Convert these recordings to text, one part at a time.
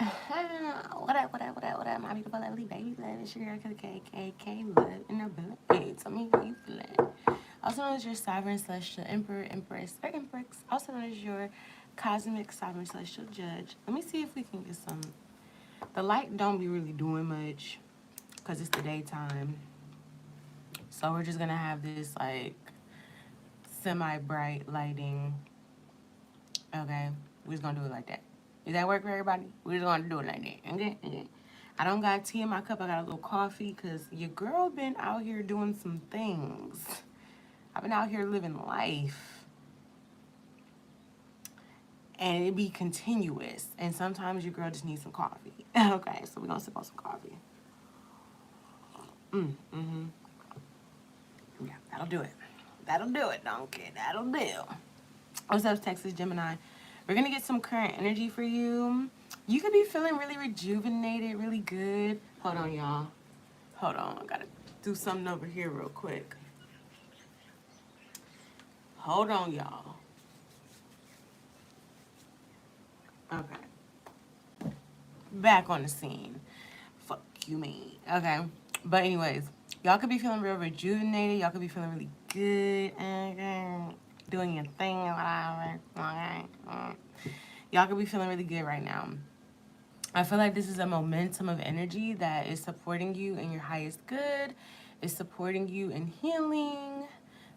What up, my beautiful, lovely baby love? It's your girl, KKK, love in the building. Hey, tell me how you feeling. Also known as your sovereign celestial emperor, empress, or empress. Also known as your cosmic sovereign celestial judge. Let me see if we can get some. The light don't be really doing much because it's the daytime. So we're just gonna have this like semi-bright lighting. Okay, we're just gonna do it like that. Does that work for everybody? We're just gonna do it like that. Okay, okay. I don't got tea in my cup. I got a little coffee because your girl been out here doing some things. I've been out here living life, and it be continuous. And sometimes your girl just needs some coffee. Okay, so we're gonna sip on some coffee. Mm-hmm. Yeah, that'll do it. That'll do it, donkey. That'll do. What's up, Texas Gemini? We're gonna get some current energy for you. You could be feeling really rejuvenated, really good. Hold on, y'all. Hold on, I gotta do something over here real quick. Hold on, y'all. Okay, back on the scene. Fuck you, me. Okay, but anyways, y'all could be feeling real rejuvenated. Y'all could be feeling really good. Okay, doing your thing or whatever. Okay, y'all could be feeling really good right now. I feel like this is a momentum of energy that is supporting you in your highest good, is supporting you in healing.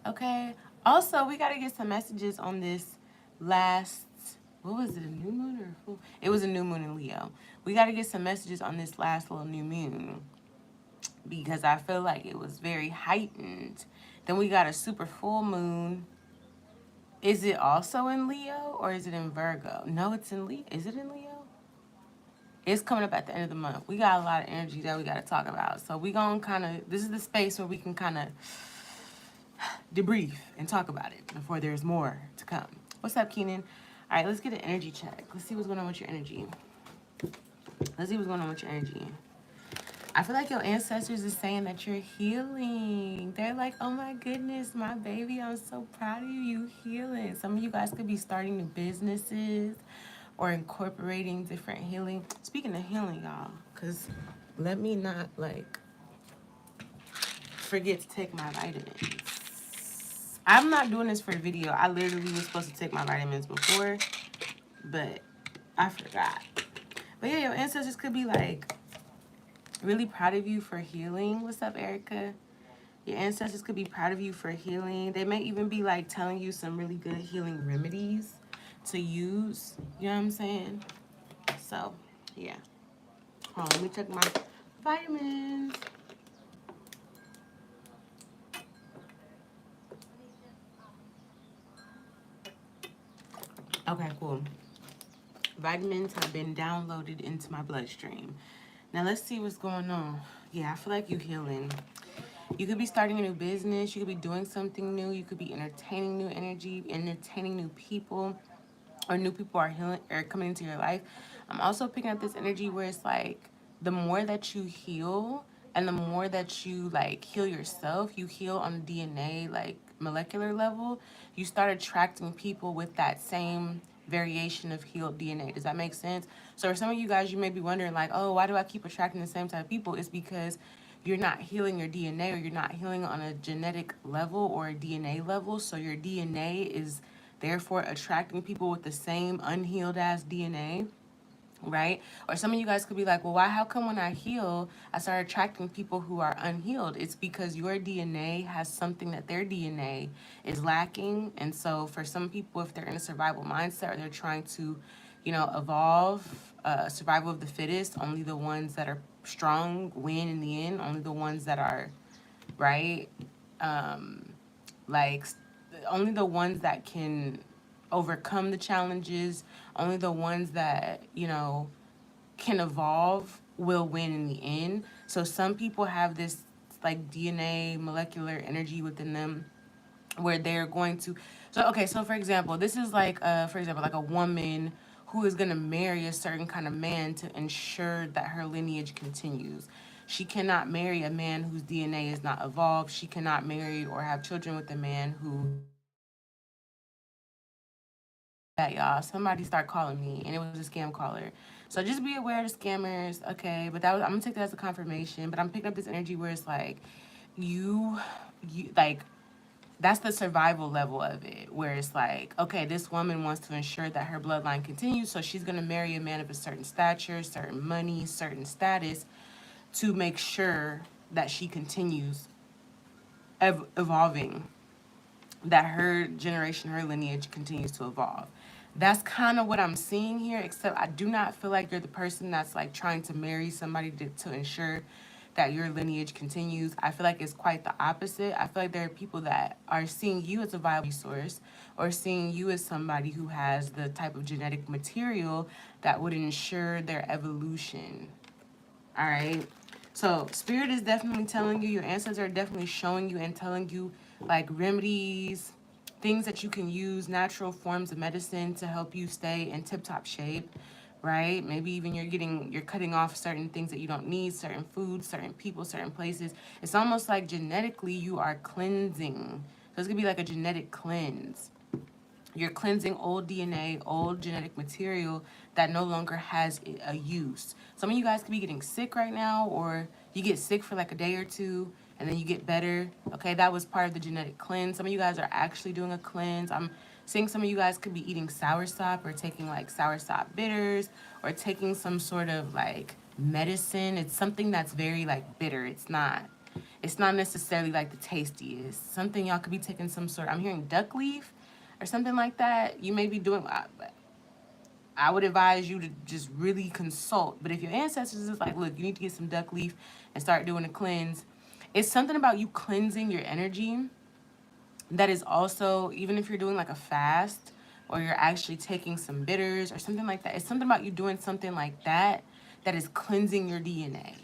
Okay. Also, we got to get some messages on this last, what was it, a new moon or a full? It was a new moon in Leo. We got to get some messages on this last little new moon because I feel like it was very heightened. Then we got a super full moon. Is it also in Leo or is it in Virgo? No, it's in Leo. Is it in Leo? It's coming up at the end of the month. We got a lot of energy that we got to talk about. So we going to kind of, this is the space where we can kind of debrief and talk about it before there's more to come. What's up, Keenan? All right, let's get an energy check. Let's see what's going on with your energy. Let's see what's going on with your energy. I feel like your ancestors is saying that you're healing. They're like, oh my goodness, my baby, I'm so proud of you. You healing. Some of you guys could be starting new businesses or incorporating different healing. Speaking of healing, y'all, because let me not like forget to take my vitamins. I'm not doing this for a video. I literally was supposed to take my vitamins before, but I forgot. But yeah, your ancestors could be like really proud of you for healing. What's up, Erica? Your ancestors could be proud of you for healing. They may even be like telling you some really good healing remedies to use. You know what I'm saying? So, yeah. Hold on, let me check my vitamins. Okay, cool. Vitamins have been downloaded into my bloodstream. Now let's see what's going on. Yeah, I feel like you're healing. You could be starting a new business. You could be doing something new. You could be entertaining new energy, entertaining new people, or new people are healing or coming into your life. I'm also picking up this energy where it's like the more that you heal and the more that you like heal yourself, you heal on a DNA like molecular level, you start attracting people with that same variation of healed DNA. Does that make sense? So for some of you guys, you may be wondering like, oh, why do I keep attracting the same type of people? It's because you're not healing your DNA or you're not healing on a genetic level or a DNA level. So your DNA is therefore attracting people with the same unhealed ass DNA, right? Or some of you guys could be like, well, why, how come when I heal, I start attracting people who are unhealed? It's because your DNA has something that their DNA is lacking. And so for some people, if they're in a survival mindset or they're trying to, you know, evolve, survival of the fittest, only the ones that are strong win in the end, only the ones that are, right? Like only the ones that can overcome the challenges, only the ones that, you know, can evolve will win in the end. So some people have this like DNA molecular energy within them where they're going to, so okay, so for example, this is like for example like a woman who is going to marry a certain kind of man to ensure that her lineage continues. She cannot marry a man whose DNA is not evolved. She cannot marry or have children with a man who y'all. Somebody start calling me, and it was a scam caller. So just be aware of the scammers, okay? But that was, I'm gonna take that as a confirmation. But I'm picking up this energy where it's like, you, you like that's the survival level of it, where it's like, okay, this woman wants to ensure that her bloodline continues, so she's gonna marry a man of a certain stature, certain money, certain status, to make sure that she continues evolving, that her generation, her lineage continues to evolve. That's kind of what I'm seeing here, except I do not feel like you're the person that's like trying to marry somebody to ensure that your lineage continues. I feel like it's quite the opposite. I feel like there are people that are seeing you as a viable resource, or seeing you as somebody who has the type of genetic material that would ensure their evolution. All right. So spirit is definitely telling you, your ancestors are definitely showing you and telling you like remedies, things that you can use, natural forms of medicine to help you stay in tip top shape, right? Maybe even you're cutting off certain things that you don't need, certain foods, certain people, certain places. It's almost like genetically you are cleansing. So it's gonna be like a genetic cleanse. You're cleansing old DNA, old genetic material that no longer has a use. Some of you guys could be getting sick right now, or you get sick for like a day or two and then you get better. Okay, that was part of the genetic cleanse. Some of you guys are actually doing a cleanse. I'm seeing some of you guys could be eating soursop, or taking like soursop bitters, or taking some sort of like medicine. It's something that's very like bitter. It's not necessarily like the tastiest. Something y'all could be taking some sort. I'm hearing duck leaf or something like that. You may be doing. I would advise you to just really consult. But if your ancestors is like, look, you need to get some duck leaf and start doing a cleanse. It's something about you cleansing your energy that is also, even if you're doing like a fast, or you're actually taking some bitters or something like that. It's something about you doing something like that that is cleansing your DNA.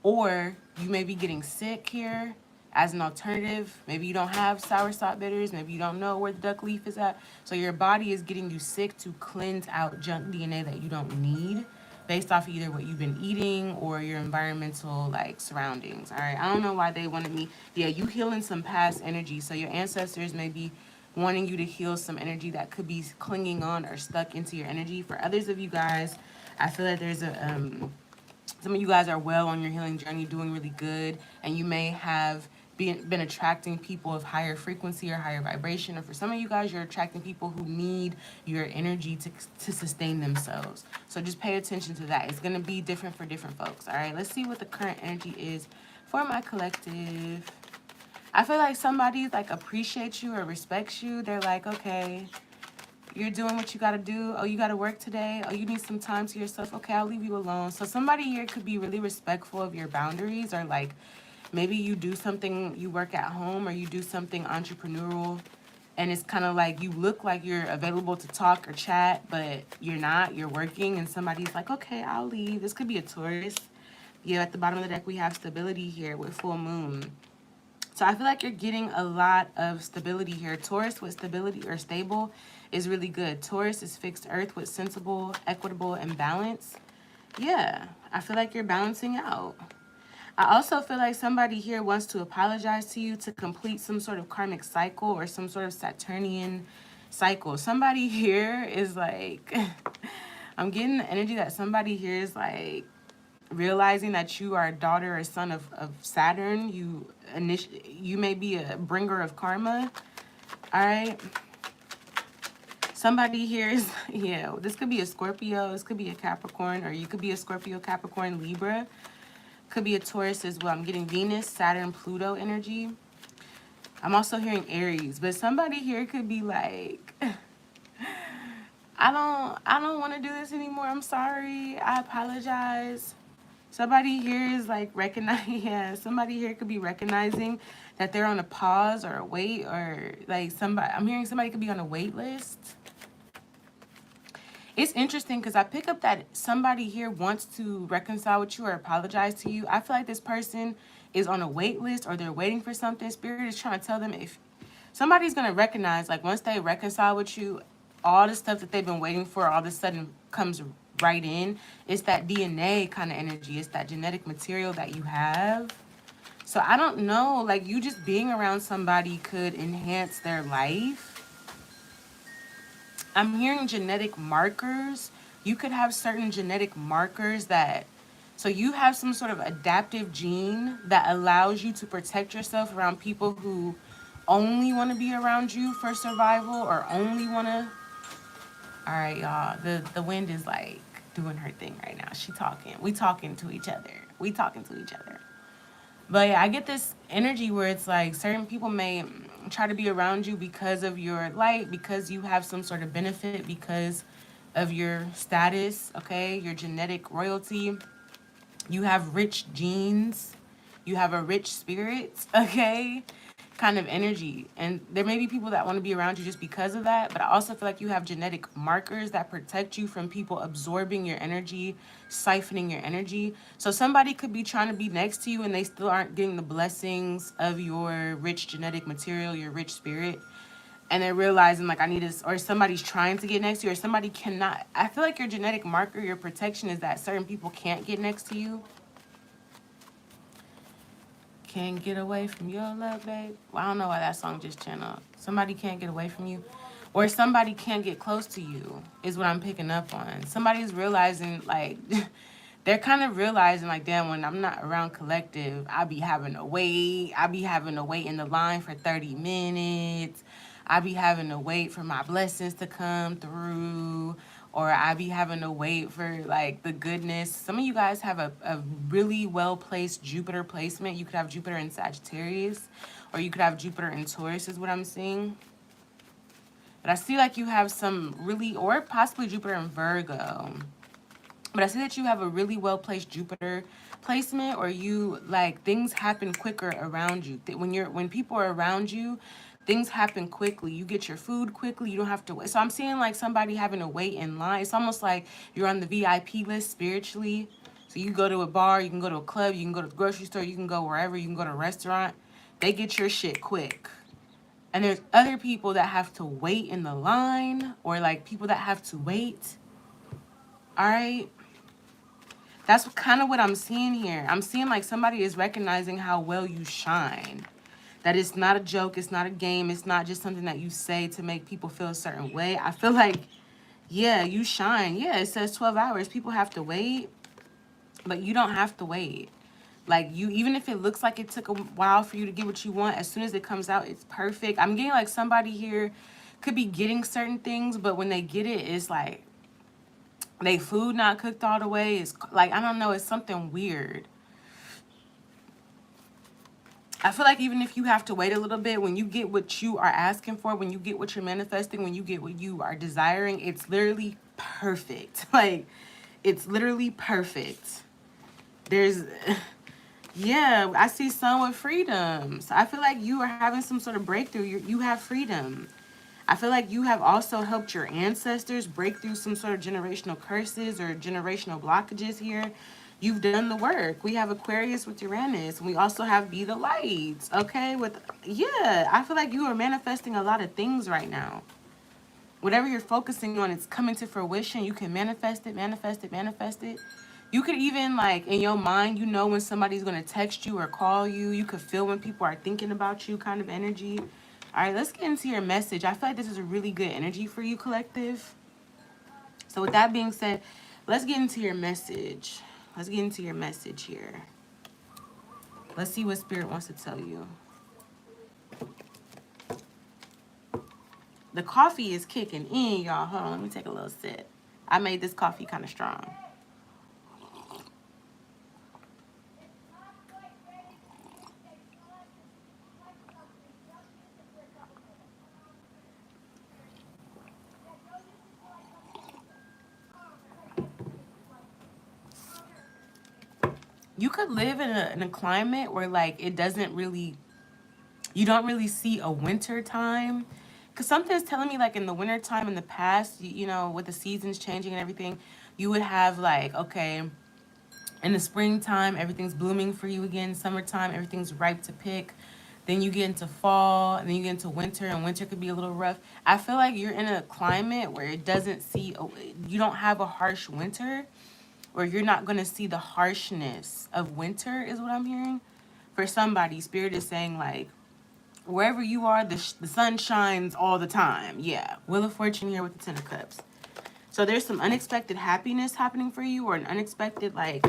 Or you may be getting sick here as an alternative. Maybe you don't have soursop bitters. Maybe you don't know where the duck leaf is at. So your body is getting you sick to cleanse out junk DNA that you don't need, based off either what you've been eating or your environmental like surroundings. All right. I don't know why they wanted me. Yeah, you healing some past energy. So your ancestors may be wanting you to heal some energy that could be clinging on or stuck into your energy. For others of you guys, I feel like there's a some of you guys are well on your healing journey, doing really good, and you may have been attracting people of higher frequency or higher vibration. Or for some of you guys, you're attracting people who need your energy to sustain themselves. So just pay attention to that. It's going to be different for different folks. All right, let's see what the current energy is for my collective. I feel like somebody like appreciates you or respects you. They're like, okay, you're doing what you got to do. Oh, you got to work today. Oh, you need some time to yourself. Okay, I'll leave you alone. So somebody here could be really respectful of your boundaries, or like maybe you do something, you work at home, or you do something entrepreneurial, and it's kind of like you look like you're available to talk or chat, but you're not. You're working, and somebody's like, okay, I'll leave. This could be a Taurus. Yeah, at the bottom of the deck, we have stability here with full moon. So I feel like you're getting a lot of stability here. Taurus with stability or stable is really good. Taurus is fixed earth with sensible, equitable, and balance. Yeah, I feel like you're balancing out. I also feel like somebody here wants to apologize to you to complete some sort of karmic cycle or some sort of Saturnian cycle. Somebody here is like, I'm getting the energy that somebody here is like realizing that you are a daughter or son of Saturn. You may be a bringer of karma. All right. Somebody here is, yeah, this could be a Scorpio, this could be a Capricorn, or you could be a Scorpio, Capricorn, Libra. Could be a Taurus as well. I'm getting Venus, Saturn, Pluto energy. I'm also hearing Aries, but somebody here could be like, I don't want to do this anymore. I'm sorry. I apologize. Somebody here is like recognizing, yeah, somebody here could be recognizing that they're on a pause or a wait, or like somebody, I'm hearing somebody could be on a wait list. It's interesting because I pick up that somebody here wants to reconcile with you or apologize to you. I feel like this person is on a wait list, or they're waiting for something. Spirit is trying to tell them, if somebody's going to recognize, like once they reconcile with you, all the stuff that they've been waiting for all of a sudden comes right in. It's that DNA kind of energy. It's that genetic material that you have. So I don't know, like you just being around somebody could enhance their life. I'm hearing genetic markers. You could have certain genetic markers that, so you have some sort of adaptive gene that allows you to protect yourself around people who only want to be around you for survival or only want to. All right, y'all. The wind is like doing her thing right now. She talking. We talking to each other. We talking to each other. But yeah, I get this energy where it's like certain people may try to be around you because of your light, because you have some sort of benefit, because of your status, okay, your genetic royalty. You have rich genes, you have a rich spirit, okay, kind of energy. And there may be people that want to be around you just because of that, but I also feel like you have genetic markers that protect you from people absorbing your energy, siphoning your energy. So somebody could be trying to be next to you and they still aren't getting the blessings of your rich genetic material, your rich spirit. And they're realizing like I need this, or somebody's trying to get next to you, or somebody cannot. I feel like your genetic marker, your protection is that certain people can't get next to you. Can't get away from your love, babe. Well, I don't know why that song just channeled. Somebody can't get away from you. Or somebody can't get close to you, is what I'm picking up on. Somebody's realizing, like, they're kind of realizing, like, damn, when I'm not around collective, I be having to wait. I be having to wait in the line for 30 minutes. I be having to wait for my blessings to come through, or I be having to wait for like the goodness. Some of you guys have a really well placed Jupiter placement. You could have Jupiter in Sagittarius, or you could have Jupiter in Taurus, is what I'm seeing. But I see like you have some really, or possibly Jupiter in Virgo. But I see that you have a really well placed Jupiter placement, or you like things happen quicker around you. When people are around you, things happen quickly. You get your food quickly. You don't have to wait. So I'm seeing like somebody having to wait in line. It's almost like you're on the VIP list spiritually. So you go to a bar, you can go to a club, you can go to the grocery store, you can go wherever, you can go to a restaurant. They get your shit quick. And there's other people that have to wait in the line, or like people that have to wait. All right. That's kind of what I'm seeing here. I'm seeing like somebody is recognizing how well you shine. That it's not a joke, it's not a game, it's not just something that you say to make people feel a certain way. I feel like, yeah, you shine. Yeah, it says 12 hours. People have to wait, but you don't have to wait. Like you, even if it looks like it took a while for you to get what you want, as soon as it comes out, it's perfect. I'm getting like somebody here could be getting certain things, but when they get it, it's like they food not cooked all the way. It's like, I don't know, it's something weird. I feel like even if you have to wait a little bit, when you get what you are asking for, when you get what you're manifesting, when you get what you are desiring, it's literally perfect. Like, it's literally perfect. There's, yeah, I see some with freedom. So I feel like you are having some sort of breakthrough. You have freedom. I feel like you have also helped your ancestors break through some sort of generational curses or generational blockages here. You've done the work. We have Aquarius with Uranus. We also have Be the Lights, okay? Yeah, I feel like you are manifesting a lot of things right now. Whatever you're focusing on, it's coming to fruition. You can manifest it, manifest it, manifest it. You could even, like, in your mind, you know when somebody's going to text you or call you. You could feel when people are thinking about you, kind of energy. All right, let's get into your message. I feel like this is a really good energy for you, collective. So with that being said, let's get into your message. Let's get into your message here. Let's see what Spirit wants to tell you. The coffee is kicking in, y'all. Hold on, let me take a little sip. I made this coffee kind of strong. You could live in a climate where like it doesn't really, you don't really see a winter time. Because something's telling me like in the winter time in the past, you know, with the seasons changing and everything, you would have like, okay, in the springtime, everything's blooming for you again. Summertime, everything's ripe to pick. Then you get into fall, and then you get into winter, and winter could be a little rough. I feel like you're in a climate where it doesn't see, you don't have a harsh winter, or you're not going to see the harshness of winter, is what I'm hearing. For somebody, Spirit is saying, like, Wherever you are, the sun shines all the time. Yeah. Wheel of Fortune here with the Ten of Cups. So there's some unexpected happiness happening for you, or an unexpected, like,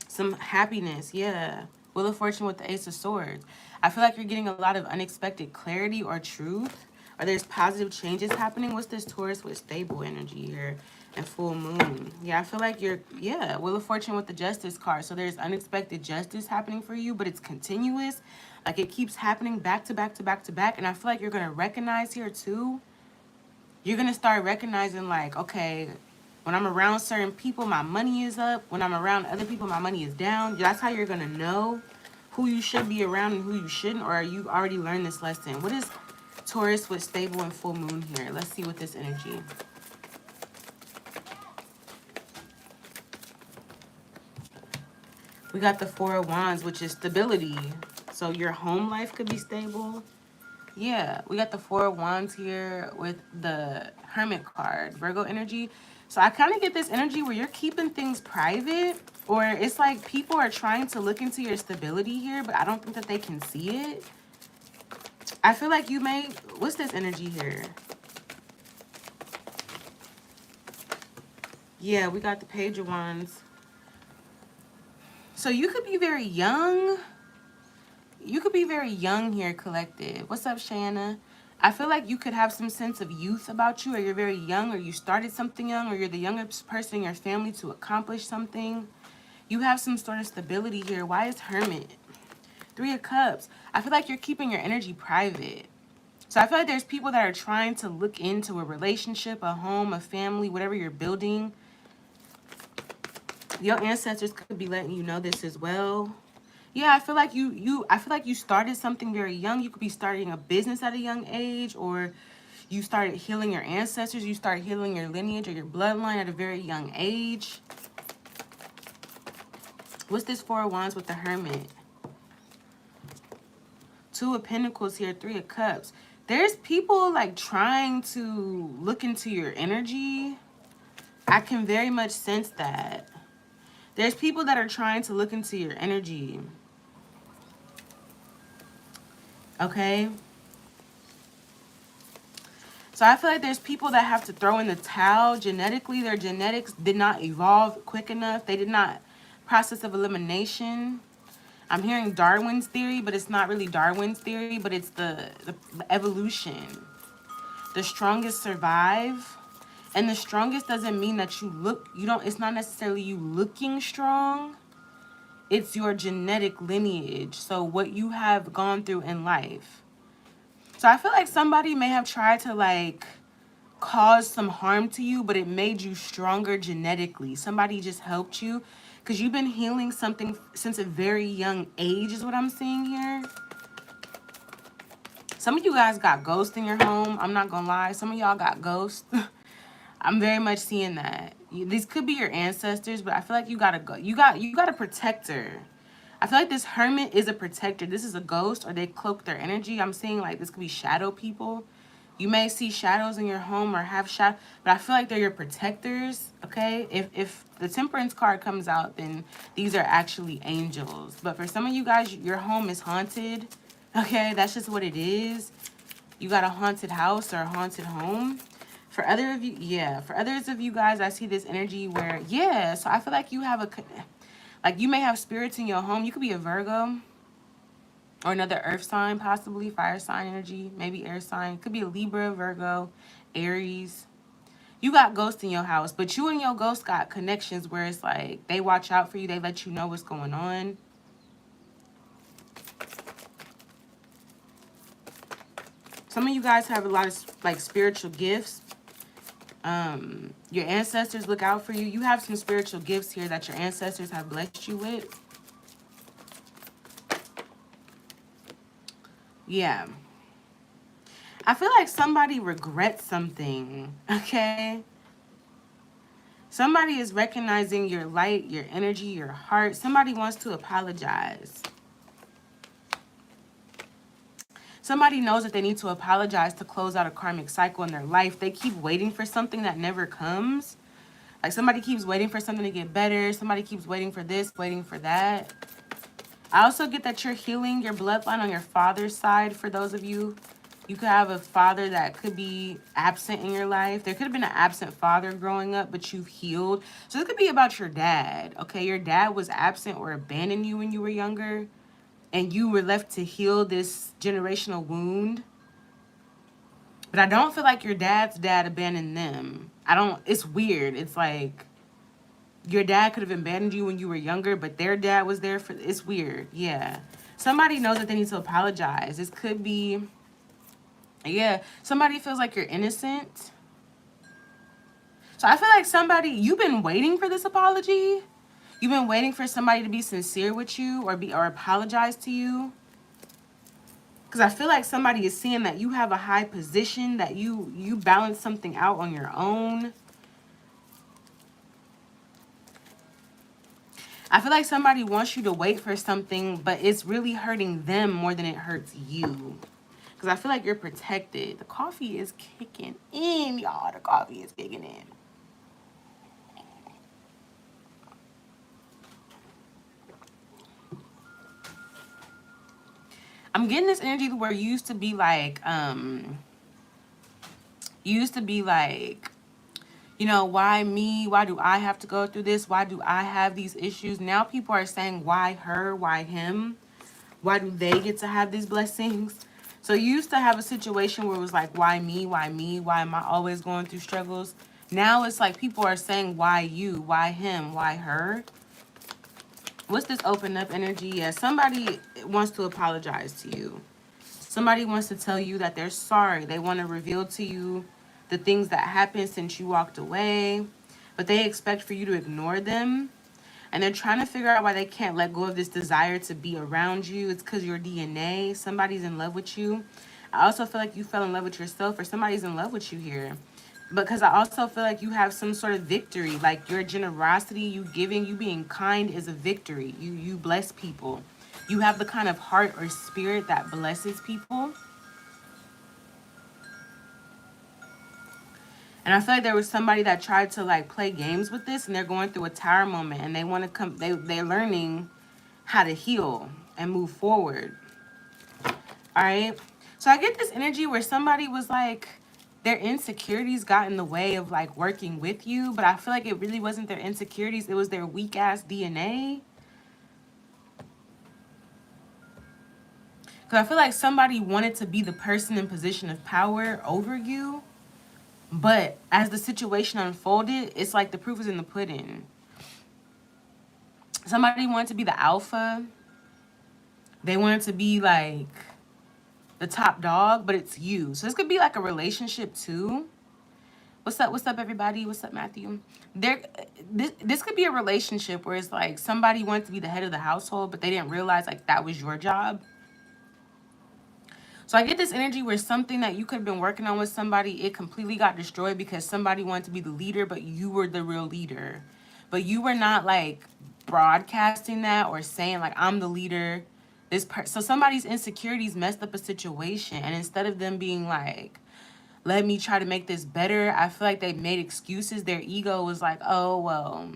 some happiness. Yeah. Wheel of Fortune with the Ace of Swords. I feel like you're getting a lot of unexpected clarity or truth, or there's positive changes happening. What's this Taurus with stable energy here and full moon? Yeah, I feel like you're, yeah, Wheel of Fortune with the Justice card. So there's unexpected justice happening for you, but it's continuous. Like, it keeps happening back to back to back to back. And I feel like you're going to recognize here too. You're going to start recognizing, like, okay, when I'm around certain people, my money is up. When I'm around other people, my money is down. That's how you're going to know who you should be around and who you shouldn't, or you already learned this lesson. What is Taurus with stable and full moon here? Let's see what this energy. We got the Four of Wands, which is stability. So your home life could be stable. Yeah, we got the Four of Wands here with the Hermit card, Virgo energy. So I kind of get this energy where you're keeping things private, or it's like people are trying to look into your stability here, but I don't think that they can see it. I feel like you may, what's this energy here? Yeah, we got the Page of Wands. So you could be very young. You could be very young here, collective. What's up, Shanna? I feel like you could have some sense of youth about you, or you're very young, or you started something young, or you're the youngest person in your family to accomplish something. You have some sort of stability here. Why is Hermit? Three of Cups. I feel like you're keeping your energy private. So I feel like there's people that are trying to look into a relationship, a home, a family, whatever you're building. Your ancestors could be letting you know this as well. Yeah, I feel like you started something very young. You could be starting a business at a young age, or you started healing your ancestors. You started healing your lineage or your bloodline at a very young age. What's this Four of Wands with the Hermit? Two of Pentacles here, Three of Cups. There's people like trying to look into your energy. I can very much sense that. There's people that are trying to look into your energy. Okay? So I feel like there's people that have to throw in the towel. Genetically, their genetics did not evolve quick enough. They did not process of elimination. I'm hearing Darwin's theory, but it's not really Darwin's theory, but it's the evolution. The strongest survive. And the strongest doesn't mean that it's not necessarily you looking strong. It's your genetic lineage. So what you have gone through in life. So I feel like somebody may have tried to like cause some harm to you, but it made you stronger genetically. Somebody just helped you because you've been healing something since a very young age is what I'm seeing here. Some of you guys got ghosts in your home. I'm not gonna lie. Some of y'all got ghosts. I'm very much seeing that. These could be your ancestors, but I feel like you gotta go. You got a protector. I feel like this Hermit is a protector. This is a ghost, or they cloak their energy. I'm seeing like this could be shadow people. You may see shadows in your home or have shadow, but I feel like they're your protectors. Okay, if the Temperance card comes out, then these are actually angels. But for some of you guys, your home is haunted. Okay, that's just what it is. You got a haunted house or a haunted home. For other of you, yeah, for others of you guys, I see this energy where, yeah, so I feel like you have like you may have spirits in your home. You could be a Virgo or another earth sign, possibly fire sign energy, maybe air sign. Could be a Libra, Virgo, Aries. You got ghosts in your house, but you and your ghost got connections where it's like they watch out for you. They let you know what's going on. Some of you guys have a lot of like spiritual gifts. Your ancestors look out for you. You have some spiritual gifts here that your ancestors have blessed you with. Yeah. I feel like somebody regrets something, okay? Somebody is recognizing your light, your energy, your heart. Somebody wants to apologize. Somebody knows that they need to apologize to close out a karmic cycle in their life. They keep waiting for something that never comes. Like somebody keeps waiting for something to get better. Somebody keeps waiting for this, waiting for that. I also get that you're healing your bloodline on your father's side. For those of you, you could have a father that could be absent in your life. There could have been an absent father growing up, but you've healed. So this could be about your dad, okay? Your dad was absent or abandoned you when you were younger, and you were left to heal this generational wound. But I don't feel like your dad's dad abandoned them. It's weird. It's like your dad could have abandoned you when you were younger, but their dad was there for, it's weird. Yeah. Somebody knows that they need to apologize. This could be, yeah, somebody feels like you're innocent. So I feel like you've been waiting for this apology. You've been waiting for somebody to be sincere with you or apologize to you. Because I feel like somebody is seeing that you have a high position, that you balance something out on your own. I feel like somebody wants you to wait for something, but it's really hurting them more than it hurts you. Because I feel like you're protected. The coffee is kicking in, y'all. The coffee is kicking in. I'm getting this energy where you used to be like, you know, why me? Why do I have to go through this? Why do I have these issues? Now people are saying, why her? Why him? Why do they get to have these blessings? So you used to have a situation where it was like, why me? Why me? Why am I always going through struggles? Now it's like people are saying, why you? Why him? Why her? What's this open up energy? Yeah, somebody wants to apologize to you. Somebody wants to tell you that they're sorry. They want to reveal to you the things that happened since you walked away. But they expect for you to ignore them. And they're trying to figure out why they can't let go of this desire to be around you. It's because your DNA. Somebody's in love with you. I also feel like you fell in love with yourself, or somebody's in love with you here. Because I also feel like you have some sort of victory. Like your generosity, you giving, you being kind is a victory. You bless people. You have the kind of heart or spirit that blesses people. And I feel like there was somebody that tried to like play games with this, and they're going through a tower moment, and they want to come, they're learning how to heal and move forward. All right. So I get this energy where somebody was like, their insecurities got in the way of like working with you, but I feel like it really wasn't their insecurities, it was their weak ass DNA. Because I feel like somebody wanted to be the person in position of power over you. But as the situation unfolded, it's like the proof is in the pudding. Somebody wanted to be the alpha. They wanted to be like the top dog, but it's you. So this could be like a relationship too. What's up, everybody? What's up, Matthew? This could be a relationship where it's like somebody wanted to be the head of the household, but they didn't realize like that was your job. So I get this energy where something that you could have been working on with somebody, it completely got destroyed because somebody wanted to be the leader, but you were the real leader. But you were not like broadcasting that or saying like, I'm the leader. So somebody's insecurities messed up a situation. And instead of them being like, let me try to make this better, I feel like they made excuses. Their ego was like, oh, well,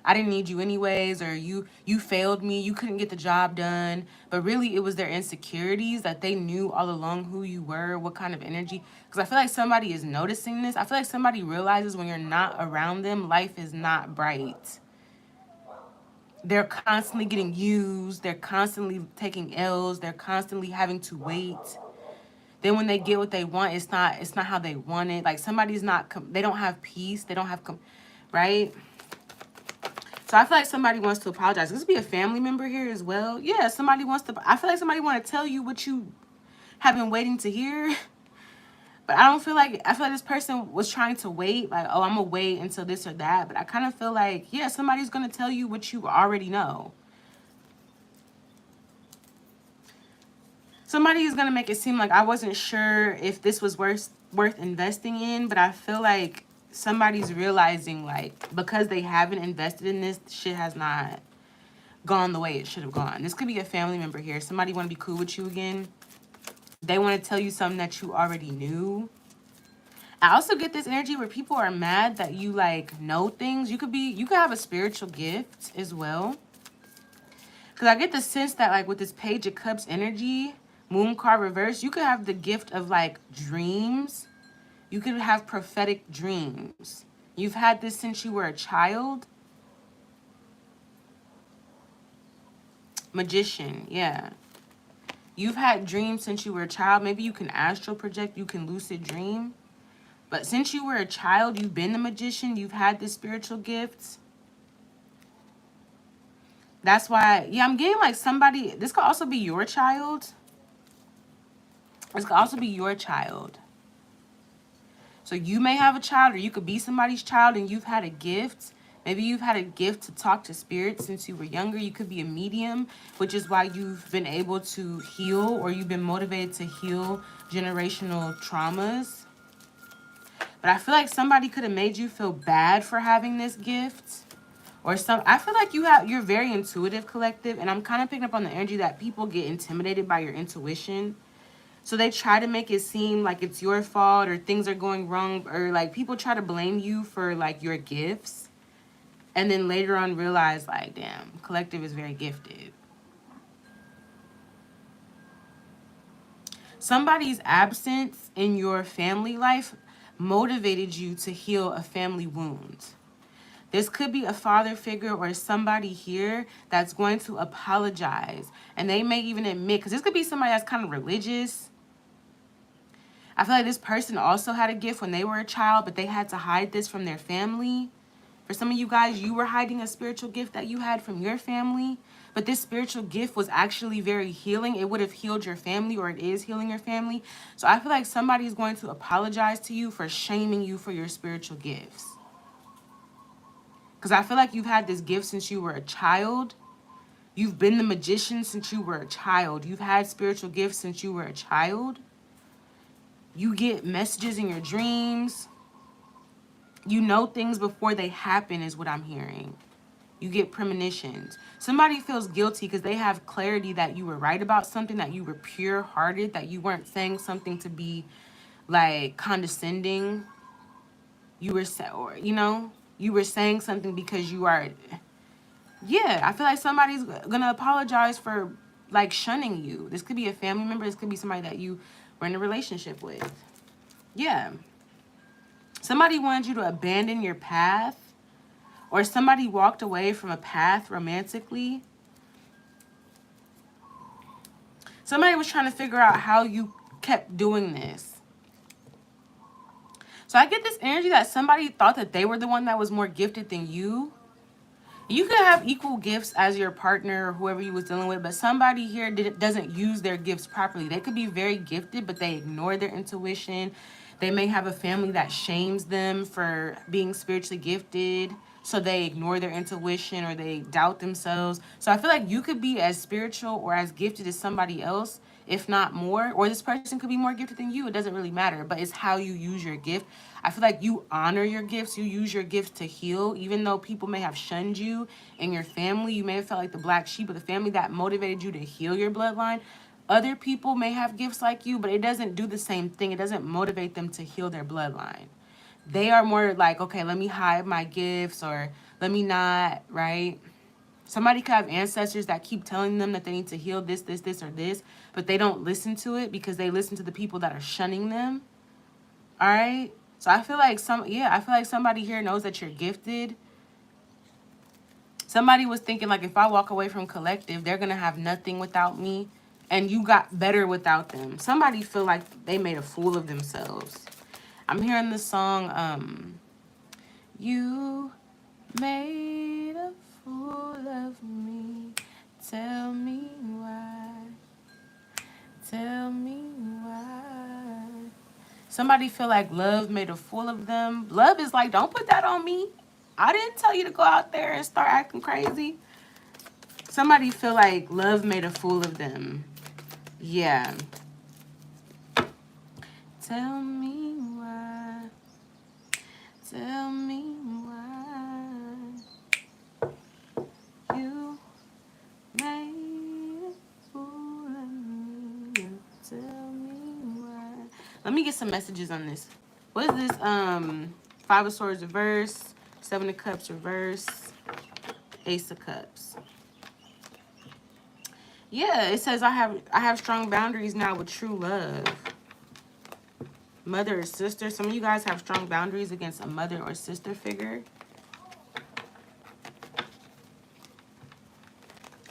I didn't need you anyways, or you failed me, you couldn't get the job done. But really it was their insecurities that they knew all along who you were, what kind of energy. Because I feel like somebody is noticing this. I feel like somebody realizes when you're not around them, life is not bright. They're constantly getting used, they're constantly taking L's, they're constantly having to wait. Then when they get what they want, it's not how they want it. Like somebody's not, they don't have peace, they don't have, right? So I feel like somebody wants to apologize. This could be a family member here as well. Yeah, somebody wants to, I feel like somebody want to tell you what you have been waiting to hear. But I feel like this person was trying to wait. Like, oh, I'm going to wait until this or that. But I kind of feel like, yeah, somebody's going to tell you what you already know. Somebody is going to make it seem like I wasn't sure if this was worth investing in. But I feel like somebody's realizing, like, because they haven't invested in this, shit has not gone the way it should have gone. This could be a family member here. Somebody want to be cool with you again. They want to tell you something that you already knew. I also get this energy where people are mad that you like know things. You could have a spiritual gift as well. Because I get the sense that, like, with this Page of Cups energy, Moon card reverse, you could have the gift of, like, dreams. You could have prophetic dreams. You've had this since you were a child. Magician, yeah. You've had dreams since you were a child. Maybe you can astral project, you can lucid dream. But since you were a child, you've been the magician. You've had the spiritual gifts. That's why, yeah, I'm getting like somebody, this could also be your child. This could also be your child. So you may have a child, or you could be somebody's child and you've had a gift. Maybe you've had a gift to talk to spirits since you were younger. You could be a medium, which is why you've been able to heal, or you've been motivated to heal generational traumas. But I feel like somebody could have made you feel bad for having this gift. Or I feel like you're very intuitive, collective, and I'm kind of picking up on the energy that people get intimidated by your intuition. So they try to make it seem like it's your fault, or things are going wrong, or like people try to blame you for like your gifts. And then later on realize, like, damn, collective is very gifted. Somebody's absence in your family life motivated you to heal a family wound. This could be a father figure or somebody here that's going to apologize. And they may even admit, because this could be somebody that's kind of religious. I feel like this person also had a gift when they were a child, but they had to hide this from their family. For some of you guys, you were hiding a spiritual gift that you had from your family. But this spiritual gift was actually very healing. It would have healed your family, or it is healing your family. So I feel like somebody is going to apologize to you for shaming you for your spiritual gifts. Because I feel like you've had this gift since you were a child. You've been the magician since you were a child. You've had spiritual gifts since you were a child. You get messages in your dreams. You know things before they happen is what I'm hearing. You get premonitions. Somebody feels guilty because they have clarity that you were right about something, that you were pure-hearted, that you weren't saying something to be, like, condescending. You were, or, you know, you were saying something because you are, yeah, I feel like somebody's going to apologize for, like, shunning you. This could be a family member. This could be somebody that you were in a relationship with. Yeah. Somebody wanted you to abandon your path. Or somebody walked away from a path romantically. Somebody was trying to figure out how you kept doing this. So I get this energy that somebody thought that they were the one that was more gifted than you. You could have equal gifts as your partner or whoever you was dealing with, but somebody here doesn't use their gifts properly. They could be very gifted, but they ignore their intuition. They may have a family that shames them for being spiritually gifted. So they ignore their intuition, or they doubt themselves. So I feel like you could be as spiritual or as gifted as somebody else, if not more. Or this person could be more gifted than you. It doesn't really matter. But it's how you use your gift. I feel like you honor your gifts. You use your gifts to heal. Even though people may have shunned you in your family. You may have felt like the black sheep of the family that motivated you to heal your bloodline. Other people may have gifts like you, but it doesn't do the same thing. It doesn't motivate them to heal their bloodline. They are more like, okay, let me hide my gifts, or let me not, right? Somebody could have ancestors that keep telling them that they need to heal this, this, this, or this, but they don't listen to it because they listen to the people that are shunning them. All right? So I feel like somebody here knows that you're gifted. Somebody was thinking, like, if I walk away from collective, they're going to have nothing without me, and you got better without them. Somebody feel like they made a fool of themselves. I'm hearing the song, you made a fool of me. Tell me why. Tell me why. Somebody feel like love made a fool of them. Love is like, don't put that on me. I didn't tell you to go out there and start acting crazy. Somebody feel like love made a fool of them. Yeah. Tell me why. Tell me why you made a fool of me. Tell me why. Let me get some messages on this. What is this? 5 of Swords reverse, 7 of Cups reverse, Ace of Cups. Yeah, it says I have strong boundaries now with true love. Mother or sister. Some of you guys have strong boundaries against a mother or sister figure.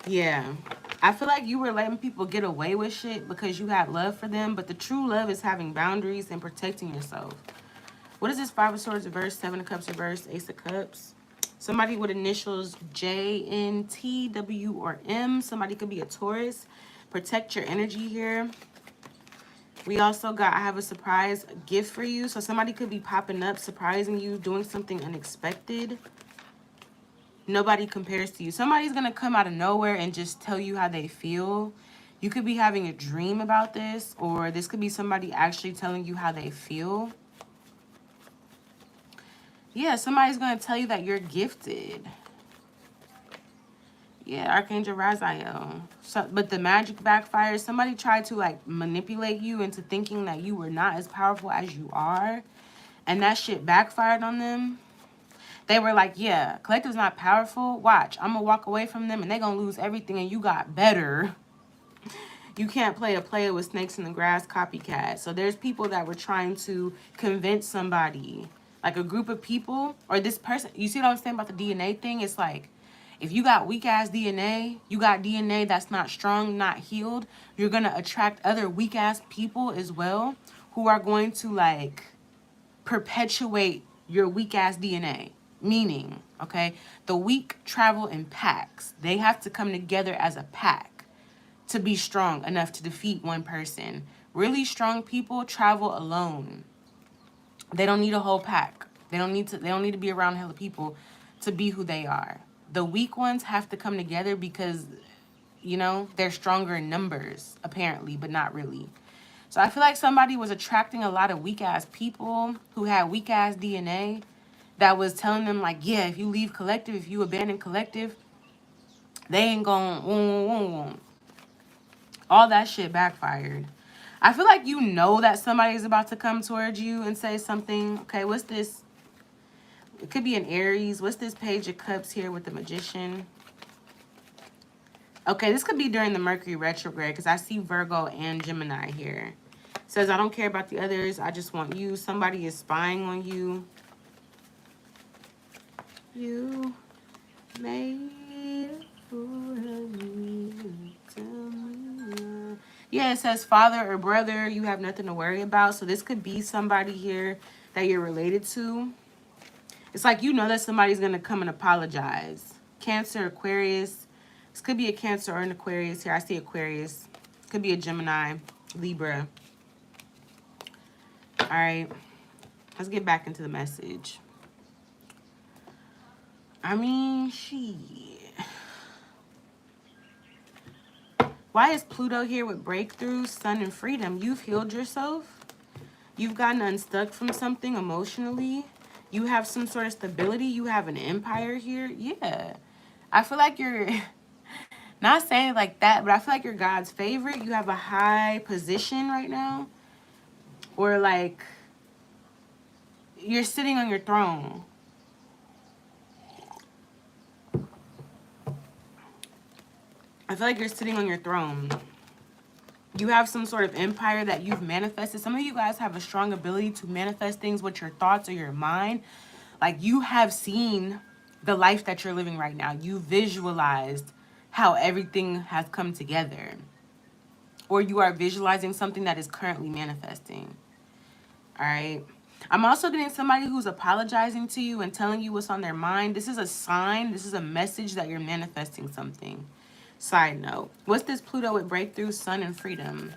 Yeah. I feel like you were letting people get away with shit because you had love for them, but the true love is having boundaries and protecting yourself. What is this? Five of Swords reverse, Seven of Cups reverse, Ace of Cups. Somebody with initials J, N, T, W, or M. Somebody could be a Taurus. Protect your energy here. We also got, I have a surprise gift for you. So somebody could be popping up, surprising you, doing something unexpected. Nobody compares to you. Somebody's going to come out of nowhere and just tell you how they feel. You could be having a dream about this, or this could be somebody actually telling you how they feel. Yeah, somebody's going to tell you that you're gifted. Yeah, Archangel Raziel. So, but the magic backfires. Somebody tried to like manipulate you into thinking that you were not as powerful as you are. And that shit backfired on them. They were like, yeah, collective's not powerful. Watch, I'm going to walk away from them and they're going to lose everything and you got better. You can't play a player with snakes in the grass copycat. So there's people that were trying to convince somebody, like a group of people, or this person. You see what I'm saying about the DNA thing? It's like, if you got weak ass DNA, you got DNA that's not strong, not healed, you're going to attract other weak ass people as well who are going to like perpetuate your weak ass DNA. Meaning, okay, the weak travel in packs. They have to come together as a pack to be strong enough to defeat one person. Really strong people travel alone. They don't need a whole pack. They don't need to be around hella people to be who they are. The weak ones have to come together because, you know, they're stronger in numbers, apparently, but not really. So I feel like somebody was attracting a lot of weak ass people who had weak ass DNA that was telling them like, yeah, if you leave collective, if you abandon collective, they ain't going all that shit backfired. I feel like you know that somebody's about to come towards you and say something. Okay, what's this? It could be an Aries. What's this Page of Cups here with the Magician? Okay, this could be during the Mercury retrograde because I see Virgo and Gemini here. It says, I don't care about the others. I just want you. Somebody is spying on you. You made a fool of me. Tell me why. Yeah, it says father or brother. You have nothing to worry about. So this could be somebody here that you're related to. It's like you know that somebody's going to come and apologize. Cancer, Aquarius. This could be a Cancer or an Aquarius here. I see Aquarius. Could be a Gemini, Libra. All right. Let's get back into the message. I mean, shit. Why is Pluto here with breakthrough, sun, and freedom? You've healed yourself. You've gotten unstuck from something emotionally. You have some sort of stability. You have an empire here. Yeah. I feel like you're not saying it like that, but I feel like you're God's favorite. You have a high position right now. Or like you're sitting on your throne. I feel like you're sitting on your throne. You have some sort of empire that you've manifested. Some of you guys have a strong ability to manifest things with your thoughts or your mind. Like you have seen the life that you're living right now. You visualized how everything has come together. Or you are visualizing something that is currently manifesting. All right. I'm also getting somebody who's apologizing to you and telling you what's on their mind. This is a sign. This is a message that you're manifesting something. Side note. What's this Pluto with breakthrough, sun, and freedom?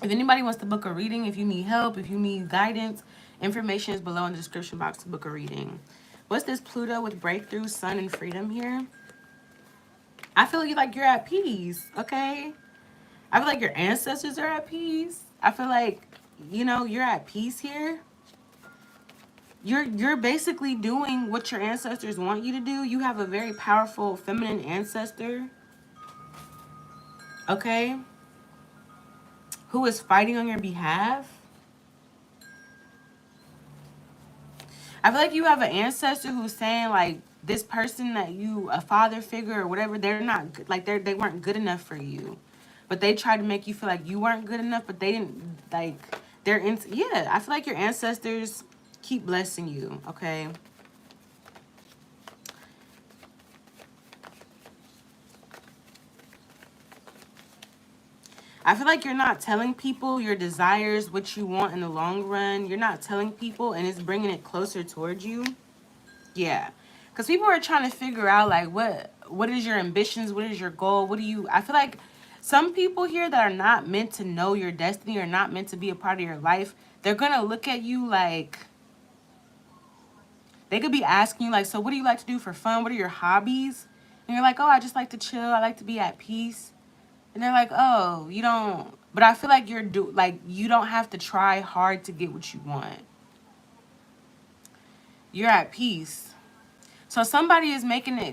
If anybody wants to book a reading, if you need help, if you need guidance, information is below in the description box to book a reading. What's this Pluto with breakthrough, sun, and freedom here? I feel like you're at peace, okay? I feel like your ancestors are at peace. I feel like, you know, you're at peace here. You're basically doing what your ancestors want you to do. You have a very powerful feminine ancestor, okay, who is fighting on your behalf. I feel like you have an ancestor who's saying like this person that you, a father figure or whatever, they're not good, like they weren't good enough for you, but they tried to make you feel like you weren't good enough, but they didn't like they're in. Yeah, I feel like your ancestors keep blessing you. Okay. I feel like you're not telling people your desires, what you want in the long run. You're not telling people, and it's bringing it closer towards you. Yeah, because people are trying to figure out like what is your ambitions, what is your goal, what do you? I feel like some people here that are not meant to know your destiny or not meant to be a part of your life, they're gonna look at you like they could be asking you like, so what do you like to do for fun? What are your hobbies? And you're like, oh, I just like to chill. I like to be at peace. And they're like, oh, you don't. But I feel like you don't have to try hard to get what you want. You're at peace. So somebody is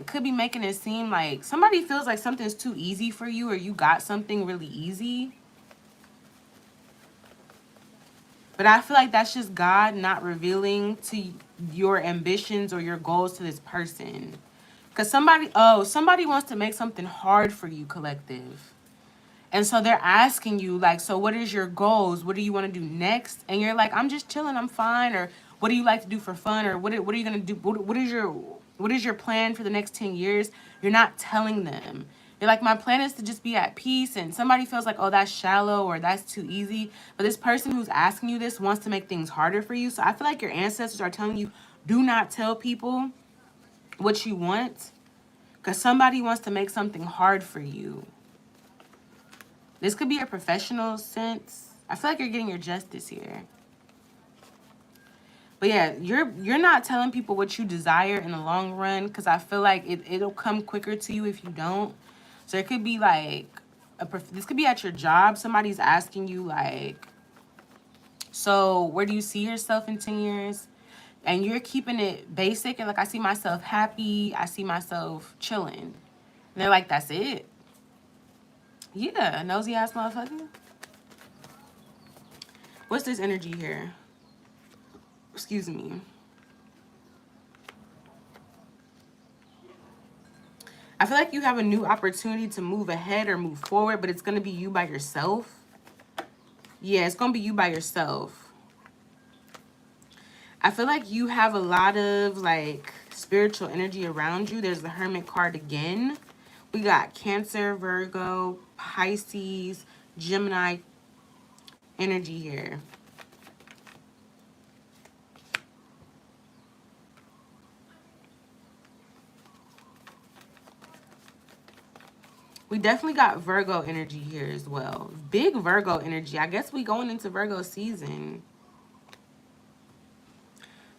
could be making it seem like somebody feels like something's too easy for you or you got something really easy. But I feel like that's just God not revealing to your ambitions or your goals to this person. Because somebody wants to make something hard for you, collective. And so they're asking you, like, so what is your goals? What do you want to do next? And you're like, I'm just chilling, I'm fine. Or what do you like to do for fun? Or what are you gonna do? What is your plan for the next 10 years? You're not telling them. You're like, my plan is to just be at peace. And somebody feels like, oh, that's shallow or that's too easy. But this person who's asking you this wants to make things harder for you. So I feel like your ancestors are telling you, do not tell people what you want. Because somebody wants to make something hard for you. This could be a professional sense. I feel like you're getting your justice here. But yeah, you're not telling people what you desire in the long run because I feel like it'll come quicker to you if you don't. So it could be like, this could be at your job. Somebody's asking you like, so where do you see yourself in 10 years? And you're keeping it basic and like, I see myself happy. I see myself chilling. And they're like, that's it. Yeah, nosy ass motherfucker. What's this energy here? Excuse me. I feel like you have a new opportunity to move ahead or move forward, but it's going to be you by yourself. Yeah, it's going to be you by yourself. I feel like you have a lot of like spiritual energy around you. There's the Hermit card again. We got Cancer, Virgo, Pisces, Gemini energy here. We definitely got Virgo energy here as well. Big Virgo energy. I guess we going into Virgo season.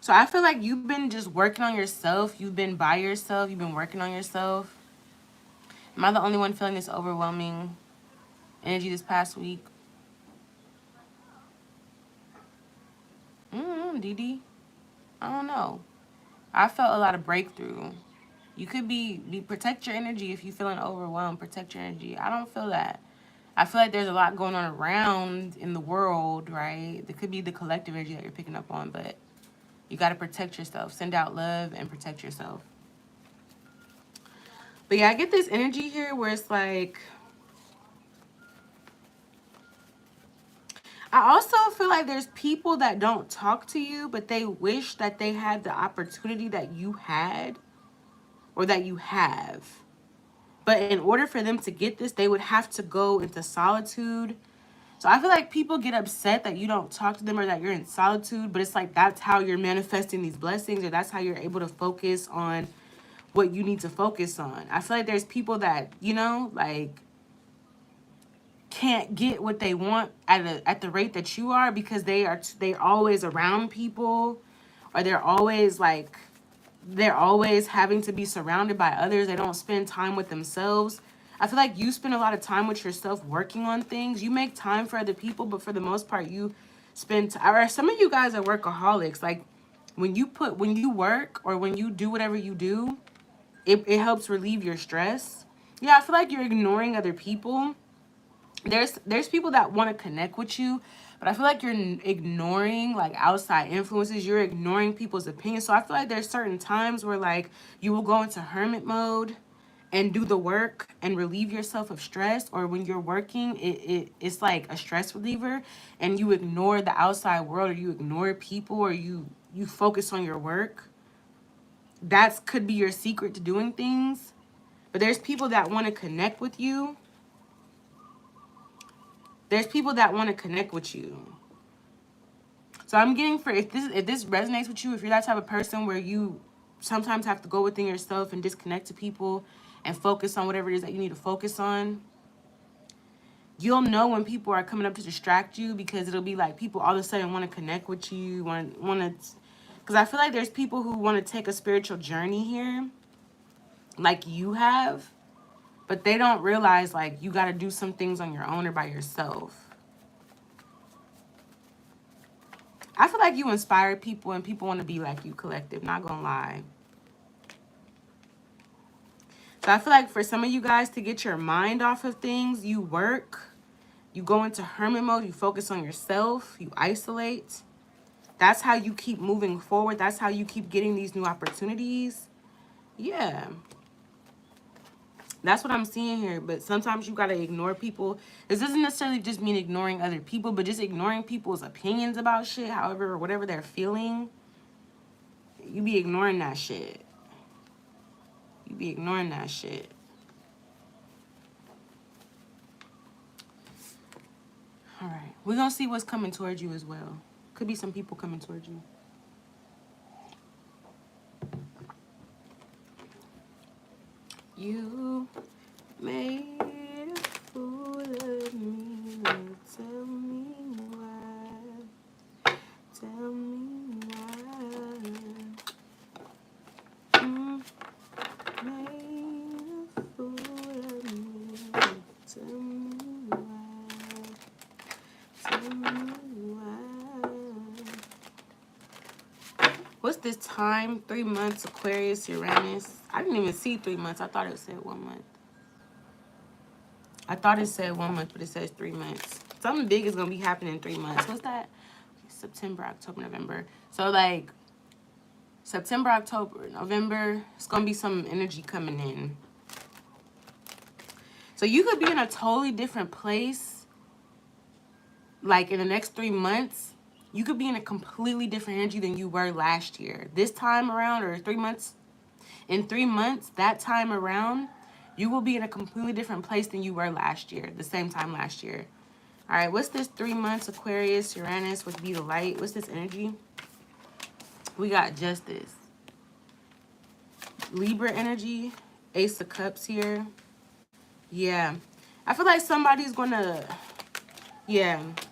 So I feel like you've been just working on yourself. You've been by yourself. You've been working on yourself. Am I the only one feeling this overwhelming energy this past week? DD. I don't know. I felt a lot of breakthrough. You could be protect your energy if you're feeling overwhelmed. Protect your energy. I don't feel that. I feel like there's a lot going on around in the world, right? There could be the collective energy that you're picking up on, but you got to protect yourself. Send out love and protect yourself. But yeah, I get this energy here where it's like, I also feel like there's people that don't talk to you, but they wish that they had the opportunity that you had or that you have. But in order for them to get this, they would have to go into solitude. So I feel like people get upset that you don't talk to them or that you're in solitude, but it's like that's how you're manifesting these blessings or that's how you're able to focus on what you need to focus on. I feel like there's people that, you know, like can't get what they want at the rate that you are because they're always around people or they're always having to be surrounded by others. They don't spend time with themselves. I feel like you spend a lot of time with yourself working on things. You make time for other people, but for the most part you spend or some of you guys are workaholics. Like when you work or when you do whatever you do, it helps relieve your stress. Yeah, I feel like you're ignoring other people. There's people that want to connect with you, But I feel like you're ignoring like outside influences. You're ignoring people's opinions. So I feel like there's certain times where like you will go into hermit mode and do the work and relieve yourself of stress, or when you're working it's like a stress reliever, and you ignore the outside world, or you ignore people, or you focus on your work. That's could be your secret to doing things. But there's people that want to connect with you. There's people that want to connect with you. So I'm getting, for if this resonates with you, if you're that type of person where you sometimes have to go within yourself and disconnect to people and focus on whatever it is that you need to focus on, you'll know when people are coming up to distract you, because it'll be like people all of a sudden want to connect with you, want to, because I feel like there's people who want to take a spiritual journey here, like you have, but they don't realize like you got to do some things on your own or by yourself. I feel like you inspire people and people want to be like you, collective, not gonna lie. So I feel like for some of you guys to get your mind off of things, you work, you go into hermit mode, you focus on yourself, you isolate. That's how you keep moving forward. That's how you keep getting these new opportunities. Yeah. That's what I'm seeing here. But sometimes you got to ignore people. This doesn't necessarily just mean ignoring other people, but just ignoring people's opinions about shit, however, or whatever they're feeling. You be ignoring that shit. You be ignoring that shit. All right. We're going to see what's coming towards you as well. Could be some people coming towards you. You made a fool of me. Tell me why. Tell me why. Made a fool of me. Tell me why. Tell me why. What's this time? 3 months, Aquarius, Uranus. I didn't even see 3 months. I thought it said 1 month. I thought it said 1 month, but it says 3 months. Something big is going to be happening in 3 months. What's that? September, October, November. So, like, September, October, November, it's going to be some energy coming in. So, you could be in a totally different place, like, in the next 3 months. You could be in a completely different energy than you were last year. This time around, or 3 months, in 3 months, that time around, you will be in a completely different place than you were last year, the same time last year. All right, what's this 3 months, Aquarius, Uranus, would be the light? What's this energy? We got Justice. Libra energy, Ace of Cups here. Yeah. I feel like somebody's going to,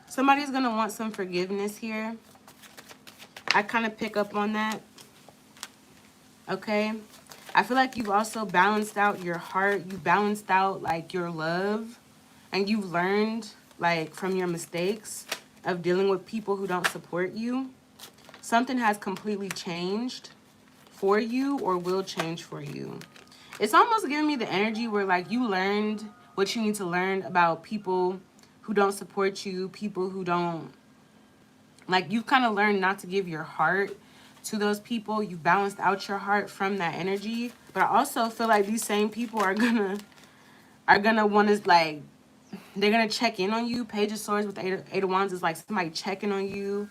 somebody's going to want some forgiveness here. I kind of pick up on that. Okay. I feel like you've also balanced out your heart. You balanced out like your love, and you've learned like from your mistakes of dealing with people who don't support you. Something has completely changed for you or will change for you. It's almost giving me the energy where like you learned what you need to learn about people who don't support you, people who don't, like, you've kind of learned not to give your heart to those people. You balanced out your heart from that energy. But I also feel like these same people are gonna want to, like, they're gonna check in on you. Page of Swords with Eight of Wands is like somebody checking on you.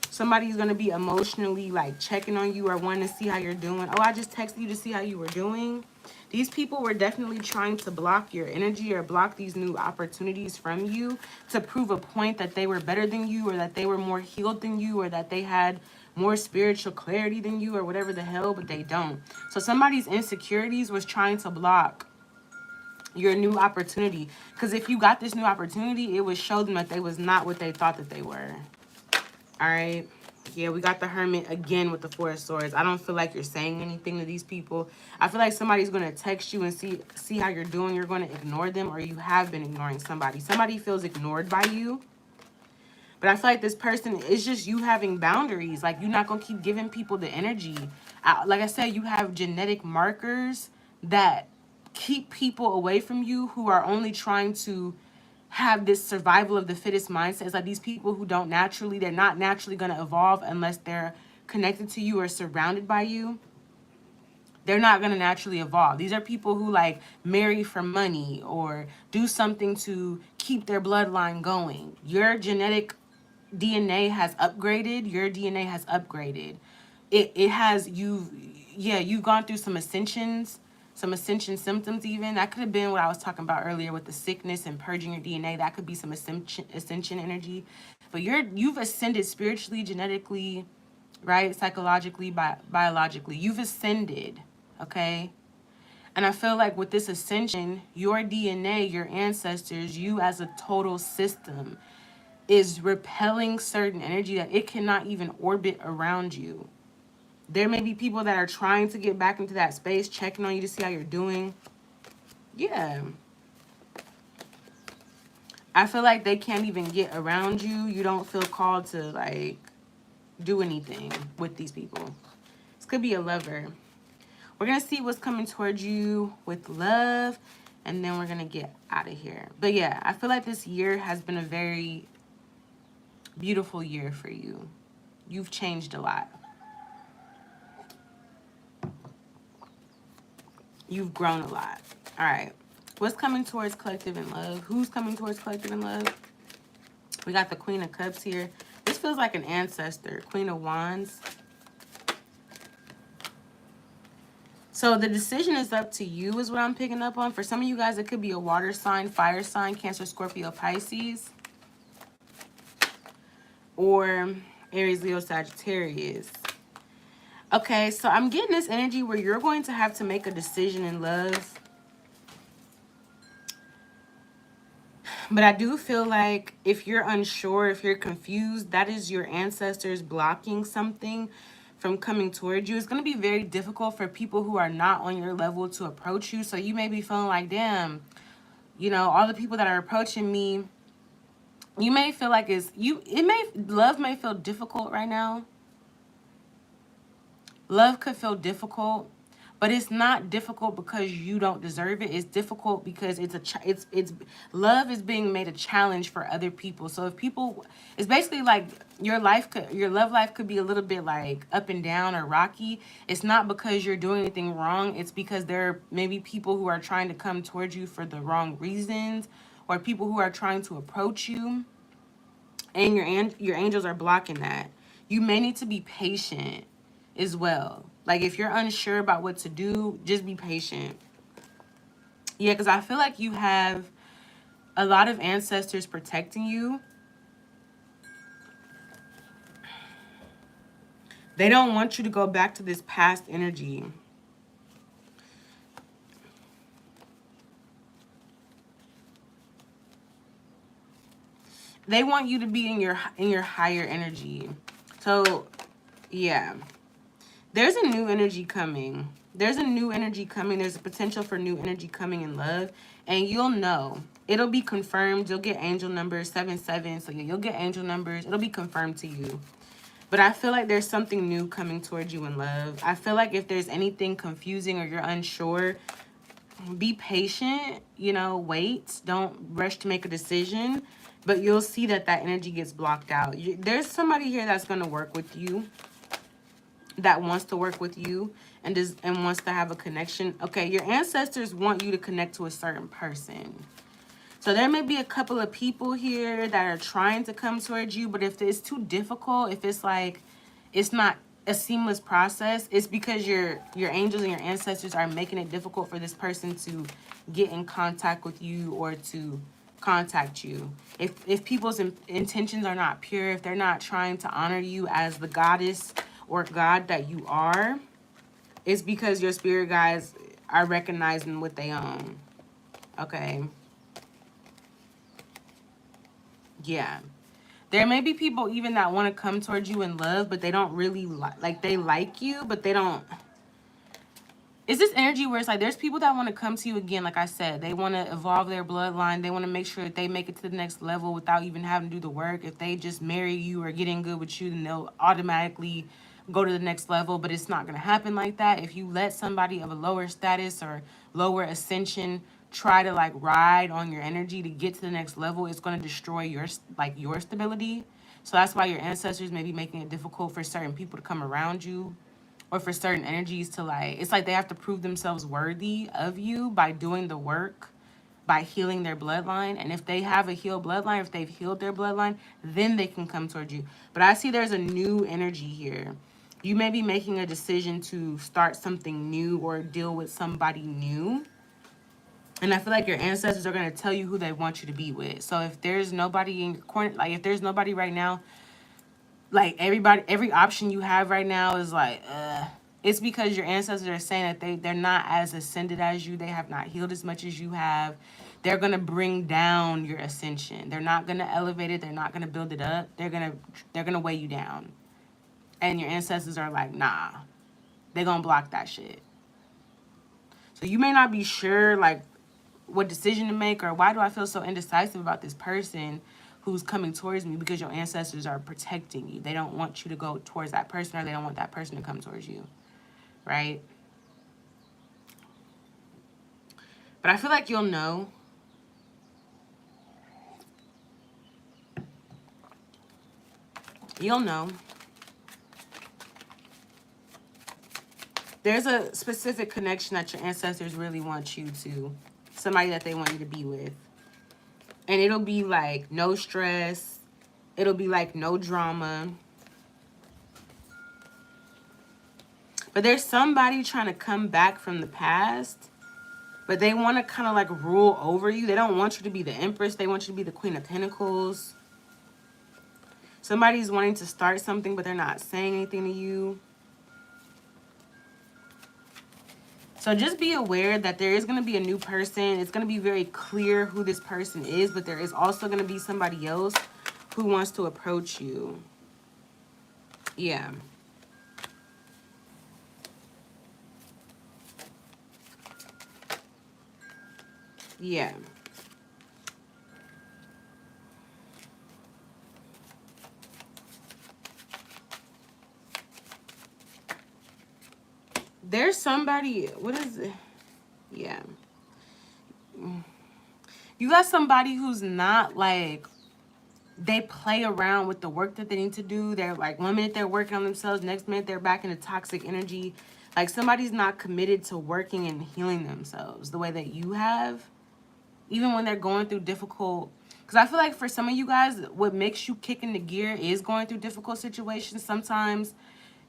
Somebody's gonna be emotionally like checking on you or wanting to see how you're doing. Oh, I just texted you to see how you were doing. These people were definitely trying to block your energy or block these new opportunities from you to prove a point that they were better than you, or that they were more healed than you, or that they had more spiritual clarity than you, or whatever the hell, but they don't. So somebody's insecurities was trying to block your new opportunity. Because if you got this new opportunity, it would show them that they was not what they thought that they were. All right. Yeah, we got the Hermit again with the Four of Swords. I don't feel like you're saying anything to these people. I feel like somebody's going to text you and see how you're doing. You're going to ignore them, or you have been ignoring somebody. Somebody feels ignored by you. But I feel like this person, is just you having boundaries. Like, you're not going to keep giving people the energy. Like I said, you have genetic markers that keep people away from you who are only trying to have this survival of the fittest mindset. It's like these people who don't naturally, they're not naturally going to evolve unless they're connected to you or surrounded by you. They're not going to naturally evolve. These are people who like marry for money or do something to keep their bloodline going. Your genetic DNA has upgraded. Your DNA has upgraded. It has you've gone through some ascensions, some ascension symptoms even. That could have been what I was talking about earlier with the sickness and purging your DNA. That could be some ascension energy. But you've ascended spiritually, genetically, right? Psychologically, biologically. You've ascended, okay? And I feel like with this ascension, your DNA, your ancestors, you as a total system is repelling certain energy that it cannot even orbit around you. There may be people that are trying to get back into that space, checking on you to see how you're doing. Yeah. I feel like they can't even get around you. You don't feel called to like do anything with these people. This could be a lover. We're going to see what's coming towards you with love, and then we're going to get out of here. But yeah, I feel like this year has been a very beautiful year for you. You've changed a lot. You've grown a lot. All right. What's coming towards collective and love? Who's coming towards collective and love? We got the Queen of Cups here. This feels like an ancestor. Queen of Wands. So the decision is up to you is what I'm picking up on. For some of you guys, it could be a water sign, fire sign, Cancer, Scorpio, Pisces. Or Aries, Leo, Sagittarius. Okay, so I'm getting this energy where you're going to have to make a decision in love. But I do feel like if you're unsure, if you're confused, that is your ancestors blocking something from coming towards you. It's going to be very difficult for people who are not on your level to approach you. So you may be feeling like, damn, you know, all the people that are approaching me, you may feel like love may feel difficult right now. Love could feel difficult, but it's not difficult because you don't deserve it. It's difficult because it's love is being made a challenge for other people. So if people, it's basically like your love life could be a little bit like up and down or rocky. It's not because you're doing anything wrong. It's because there are maybe people who are trying to come towards you for the wrong reasons, or people who are trying to approach you, and your angels are blocking that. You may need to be patient as well. Like if you're unsure about what to do, just be patient. Yeah, because I feel like you have a lot of ancestors protecting you. They don't want you to go back to this past energy. They want you to be in your higher energy. So, yeah. There's a new energy coming. There's a new energy coming. There's a potential for new energy coming in love. And you'll know. It'll be confirmed. You'll get angel numbers 77. So you'll get angel numbers. It'll be confirmed to you. But I feel like there's something new coming towards you in love. I feel like if there's anything confusing or you're unsure, be patient. You know, wait. Don't rush to make a decision. But you'll see that energy gets blocked out. There's somebody here that's going to work with you, that wants to work with you and wants to have a connection. Okay, your ancestors want you to connect to a certain person. So there may be a couple of people here that are trying to come towards you, but if it's too difficult, if it's like it's not a seamless process, it's because your angels and your ancestors are making it difficult for this person to get in contact with you or to contact you. If people's intentions are not pure, if they're not trying to honor you as the goddess or God that you are, it's because your spirit guides are recognizing what they own. Okay. Yeah. There may be people even that want to come towards you in love, but they don't really like they like you, but they don't. It's this energy where it's like there's people that want to come to you again, like I said. They want to evolve their bloodline. They want to make sure that they make it to the next level without even having to do the work. If they just marry you or get in good with you, then they'll automatically go to the next level. But it's not going to happen like that. If you let somebody of a lower status or lower ascension try to like ride on your energy to get to the next level, it's going to destroy your stability. So that's why your ancestors may be making it difficult for certain people to come around you, or for certain energies to like, it's like they have to prove themselves worthy of you by doing the work, by healing their bloodline. And if they have a healed bloodline, if they've healed their bloodline, then they can come towards you. But I see there's a new energy here. You may be making a decision to start something new or deal with somebody new. And I feel like your ancestors are going to tell you who they want you to be with. So if there's nobody in your corner, like if there's nobody right now, like every option you have right now is like, it's because your ancestors are saying that they're not as ascended as you. They have not healed as much as you have. They're going to bring down your ascension. They're not going to elevate it. They're not going to build it up. They're going to weigh you down. And your ancestors are like, nah, they're going to block that shit. So you may not be sure like what decision to make, or why do I feel so indecisive about this person who's coming towards me, because your ancestors are protecting you. They don't want you to go towards that person, or they don't want that person to come towards you, right? But I feel like you'll know. You'll know. There's a specific connection that your ancestors really want you to, somebody that they want you to be with. And it'll be like no stress. It'll be like no drama. But there's somebody trying to come back from the past, but they want to kind of like rule over you. They don't want you to be the Empress. They want you to be the Queen of Pentacles. Somebody's wanting to start something, but they're not saying anything to you. So just be aware that there is going to be a new person. It's going to be very clear who this person is, but there is also going to be somebody else who wants to approach you. Yeah. Yeah. There's somebody, what is it? Yeah. You got somebody who's not like, they play around with the work that they need to do. They're like, 1 minute they're working on themselves, next minute they're back into toxic energy. Like somebody's not committed to working and healing themselves the way that you have, even when they're going through difficult. Because I feel like for some of you guys, what makes you kick into gear is going through difficult situations. Sometimes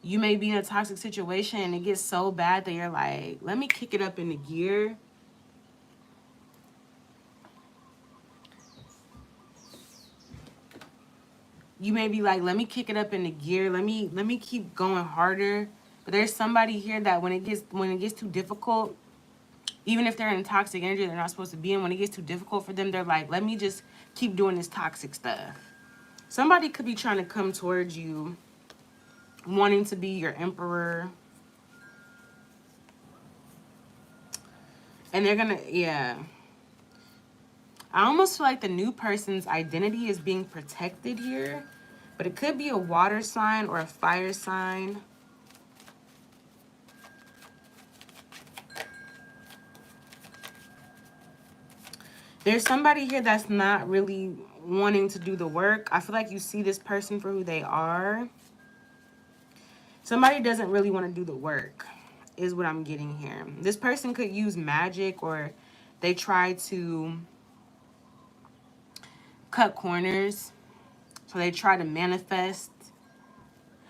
you may be in a toxic situation and it gets so bad that you're like, let me kick it up into gear. You may be like, let me kick it up into gear. Let me keep going harder. But there's somebody here that when it gets too difficult, even if they're in toxic energy they're not supposed to be in, when it gets too difficult for them, they're like, let me just keep doing this toxic stuff. Somebody could be trying to come towards you, wanting to be your emperor. And they're gonna, yeah. I almost feel like the new person's identity is being protected here. But it could be a water sign or a fire sign. There's somebody here that's not really wanting to do the work. I feel like you see this person for who they are. Somebody doesn't really want to do the work, is what I'm getting here. This person could use magic, or they try to cut corners. So they try to manifest.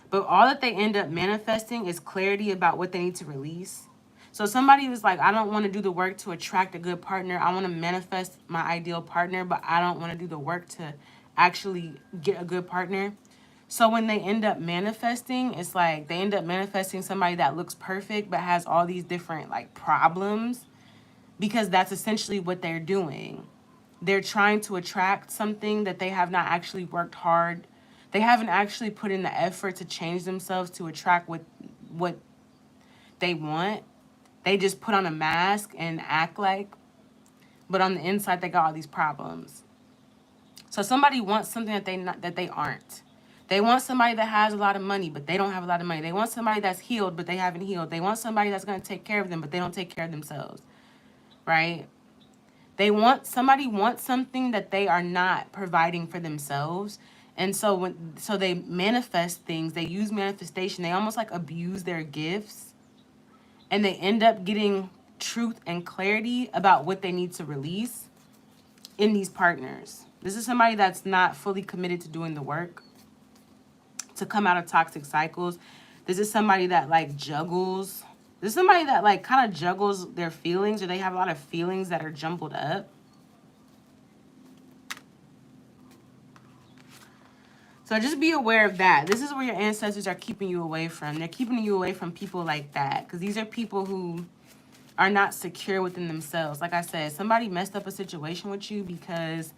But all that they end up manifesting is clarity about what they need to release. So somebody was like, I don't want to do the work to attract a good partner. I want to manifest my ideal partner, but I don't want to do the work to actually get a good partner. So when they end up manifesting, it's like they end up manifesting somebody that looks perfect but has all these different like problems, because that's essentially what they're doing. They're trying to attract something that they have not actually worked hard. They haven't actually put in the effort to change themselves to attract what they want. They just put on a mask and act like, but on the inside they got all these problems. So somebody wants something that they aren't. They want somebody that has a lot of money, but they don't have a lot of money. They want somebody that's healed, but they haven't healed. They want somebody that's going to take care of them, but they don't take care of themselves, right? Somebody wants something that they are not providing for themselves. And so they manifest things, they use manifestation, they almost like abuse their gifts, and they end up getting truth and clarity about what they need to release in these partners. This is somebody that's not fully committed to doing the work to come out of toxic cycles. This is somebody that like juggles. This is somebody that like kind of juggles their feelings, or they have a lot of feelings that are jumbled up. So just be aware of that. This is where your ancestors are keeping you away from. They're keeping you away from people like that, because these are people who are not secure within themselves. Like I said, somebody messed up a situation with you because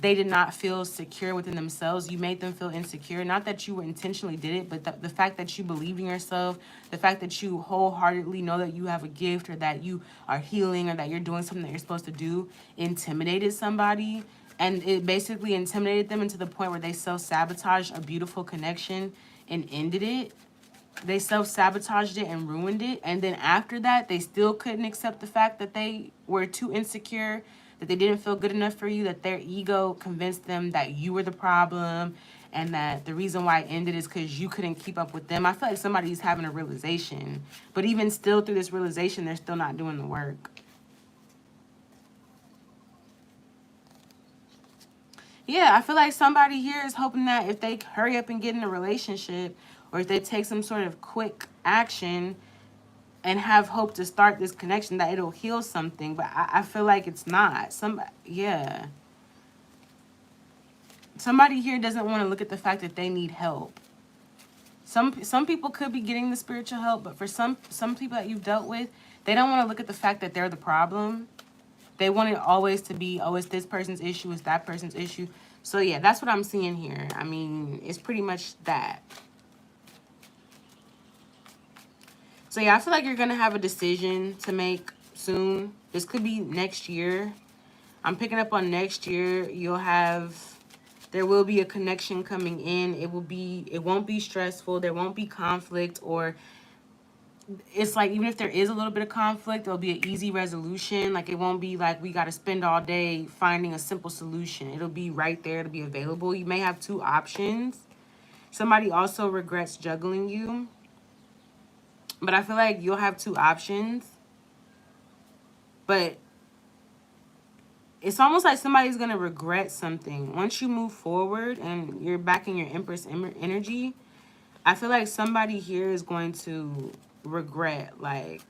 they did not feel secure within themselves. You made them feel insecure. Not that you intentionally did it, but the fact that you believe in yourself, the fact that you wholeheartedly know that you have a gift, or that you are healing, or that you're doing something that you're supposed to do, intimidated somebody. And it basically intimidated them into the point where they self-sabotaged a beautiful connection and ended it. They self-sabotaged it and ruined it. And then after that, they still couldn't accept the fact that they were too insecure, that they didn't feel good enough for you, that their ego convinced them that you were the problem, and that the reason why it ended is because you couldn't keep up with them. I feel like somebody's having a realization. But even still, through this realization, they're still not doing the work. Yeah, I feel like somebody here is hoping that if they hurry up and get in a relationship, or if they take some sort of quick action and have hope to start this connection, that it'll heal something. But I feel like it's not. Yeah. Somebody here doesn't want to look at the fact that they need help. Some people could be getting the spiritual help, but for some people that you've dealt with, they don't want to look at the fact that they're the problem. They want it always to be, oh, it's this person's issue, it's that person's issue. So yeah, that's what I'm seeing here. I mean, it's pretty much that. So yeah, I feel like you're going to have a decision to make soon. This could be next year. I'm picking up on next year. There will be a connection coming in. It won't be stressful. There won't be conflict, or it's like, even if there is a little bit of conflict, there'll be an easy resolution. Like, it won't be like we got to spend all day finding a simple solution. It'll be right there to be available. You may have two options. Somebody also regrets juggling you, but I feel like you'll have two options. But it's almost like somebody's going to regret something. Once you move forward and you're back in your Empress energy, I feel like somebody here is going to regret, like,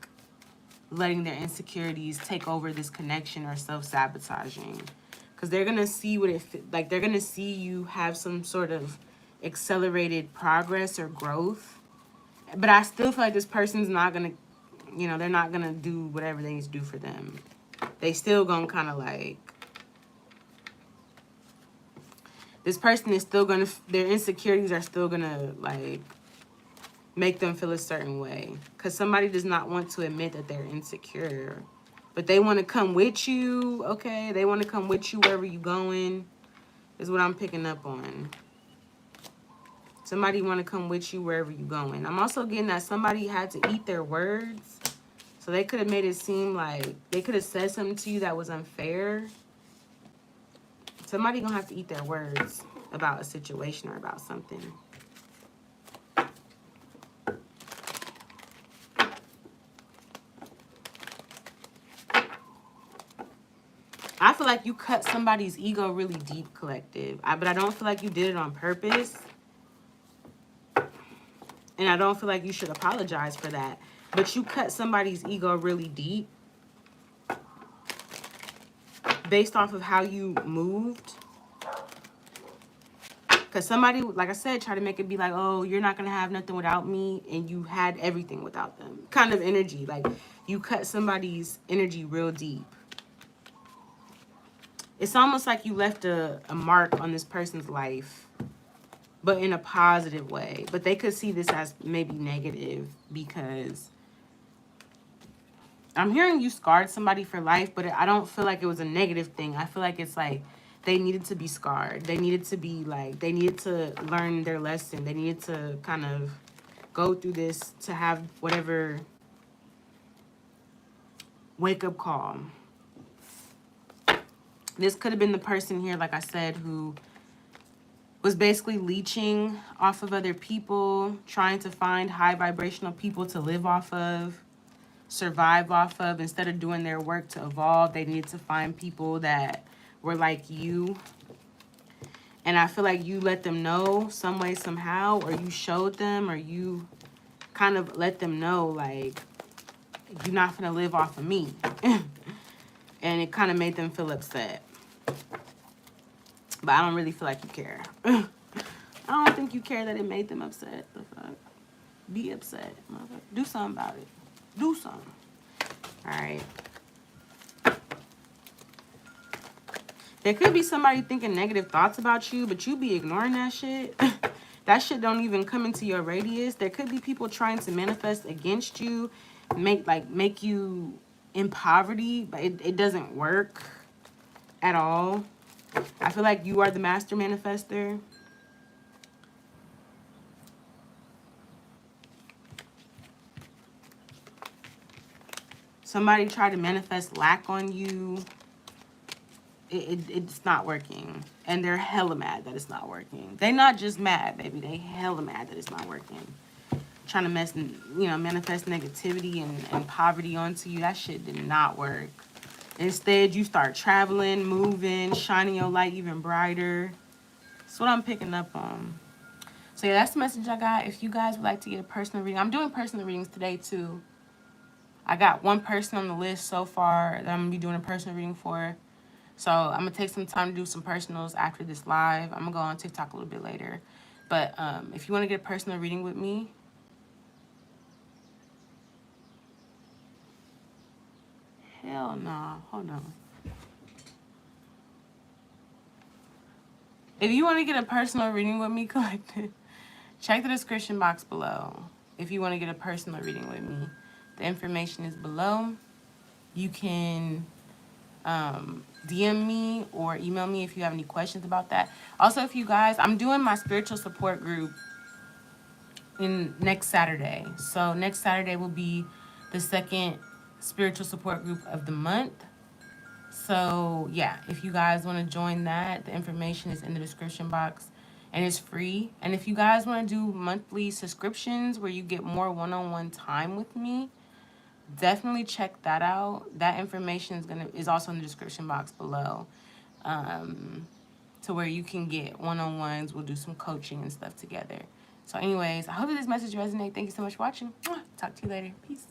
letting their insecurities take over this connection, or self-sabotaging. Because they're going to see they're going to see you have some sort of accelerated progress or growth. But I still feel like this person's not going to, they're not going to do whatever they need to do for them. They still going to kind of like, this person is still going to, their insecurities are still going to like make them feel a certain way. Because somebody does not want to admit that they're insecure. But they want to come with you, okay? They want to come with you wherever you're going, is what I'm picking up on. Somebody want to come with you wherever you're going. I'm also getting that somebody had to eat their words. So they could have made it seem like they could have said something to you that was unfair. Somebody gonna have to eat their words about a situation or about something. I feel like you cut somebody's ego really deep, collective. But I don't feel like you did it on purpose. And I don't feel like you should apologize for that. But you cut somebody's ego really deep based off of how you moved. Because somebody, like I said, tried to make it be like, oh, you're not going to have nothing without me. And you had everything without them. Kind of energy. Like, you cut somebody's energy real deep. It's almost like you left a mark on this person's life, but in a positive way. But they could see this as maybe negative, because I'm hearing you scarred somebody for life, but I don't feel like it was a negative thing. I feel like it's like they needed to be scarred. They needed to be like, they needed to learn their lesson. They needed to kind of go through this to have whatever wake-up call. This could have been the person here, like I said, who was basically leeching off of other people, trying to find high vibrational people to live off of, survive off of. Instead of doing their work to evolve, they needed to find people that were like you. And I feel like you let them know some way, somehow, or you showed them, or you kind of let them know, like, you're not gonna live off of me. And it kind of made them feel upset. But I don't really feel like you care. I don't think you care that it made them upset. The fuck? Be upset. Do something about it. Do something. All right. There could be somebody thinking negative thoughts about you, but you be ignoring that shit. That shit don't even come into your radius. There could be people trying to manifest against you, make you in poverty, but it doesn't work at all. I feel like you are the master manifester. Somebody tried to manifest lack on you. It's not working. And they're hella mad that it's not working. They not just mad, baby. They hella mad that it's not working. Trying to manifest negativity and poverty onto you. That shit did not work. Instead, you start traveling, moving, shining your light even brighter. That's what I'm picking up on. So yeah, that's the message I got. If you guys would like to get a personal reading, I'm doing personal readings today too. I got one person on the list so far that I'm going to be doing a personal reading for. So I'm going to take some time to do some personals after this live. I'm going to go on TikTok a little bit later. But if you want to get a personal reading with me, hell no. Hold on. If you want to get a personal reading with me, collective, check the description box below. If you want to get a personal reading with me, the information is below. You can DM me or email me if you have any questions about that. Also, if you guys, I'm doing my spiritual support group next Saturday. So next Saturday will be the second spiritual support group of the month. So yeah, if you guys want to join that, the information is in the description box and it's free. And if you guys want to do monthly subscriptions where you get more one-on-one time with me, definitely check that out. That information is also in the description box below, to where you can get one-on-ones. We'll do some coaching and stuff together. So anyways, I hope that this message resonates. Thank you so much for watching. Talk to you later. Peace.